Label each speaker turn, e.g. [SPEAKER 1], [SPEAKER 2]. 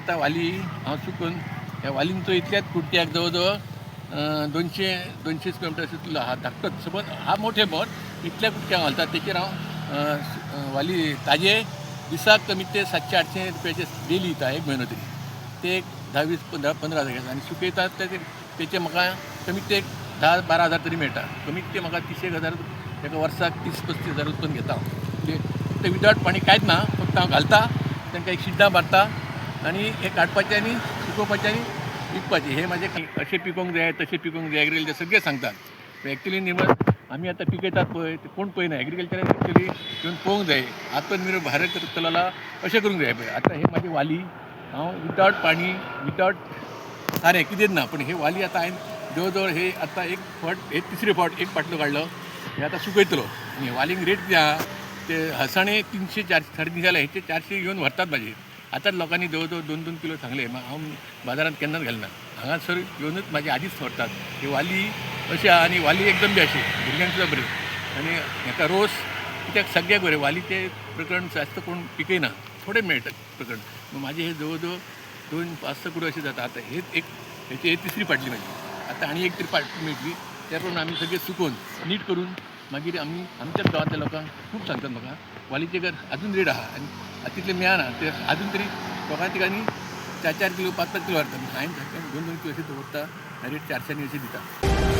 [SPEAKER 1] आता वाली हांव चुकून ह्या वालींचो इतल्याच कुट्ट्याक जवळ 200 किलोमीटर अशें हा धाकटोच समज हा मोठे बोट इतल्या कुट्ट्याक घालतात तेचेर हांव वाली ताजे दिसाक कमीत ते 700-800 रुपयाचे डेली दिता एक म्हयनो तरी ते एक 10-20-15 घेता आनी सुकयतात तेचे म्हाका कमीत ते 10-12 हजार तरी मेळटा कमीत ते म्हाका 30,000 एका वर्साक 30-35 हजार उत्पन्न घेता हांव ते विदावट पाणी कांयच ना फक्त हांव घालता तांकां एक शिड्डा मारता आनी हे काडपाचें आनी सुकोवपाचें आनी विकपाचें हे म्हाजें अशें पिकोवंक जाय तशें पिकोवंक जाय एग्रिकल्चर सगळें सांगतात एक्चुली निमण आमी आतां पिकयतात पळय ते कोण पळयना एग्रिकल्चर एक्चुली घेवन पळोवंक जाय आत्मनिर्भर भारत चलला अशें करूंक जाय पळय आतां हे म्हाजी वाली हांव विदावट पाणी विदावट सारें कितेंच ना पूण हे वाली आतां हांवें जवळ जवळ हे आतां एक फावट हे तिसरे फावट एक पाटलो काडलो हे आतां सुकयतलो आनी वालींक रेट कितें आहा ते हसाणे 300-400 जाले हेचे 400 घेवन व्हरतात म्हाजे आतांच लोकांनी जवळ जवळ 2-2 किलो सांगले हांव बाजारांत केन्नाच घालना हांगासर घेवनूच म्हाजे आदींच व्हरतात ही वाली अशी आहा आनी वाली एकदम बी अशी भुरग्यांक सुद्दां बरी आनी हेका रोस कित्याक सगळ्याक बरें वालीचें प्रकरण जास्त कोण पिकयना थोडे मेळटात प्रकरण मग म्हाजे हे जवळ जवळ 2-5 कुडो अशें जाता आतां हेची हे तिसरी पाटली म्हाजी आतां आनी एक तरी पाटली मेळटली त्या करून आमी सगळें सुकोवन नीट करून मागीर आमी आमच्याच गांवांतल्या लोकांक खूब सांगतात म्हाका वालीचे घर अजून रेट आहा आनी तितले मेळना ते अजून तरी लोकांक तिकांनी 4-4 किलो 5-5 किलो व्हरता हांवें 2-2 किलो अशें दवरता रेट 400 अशी दिता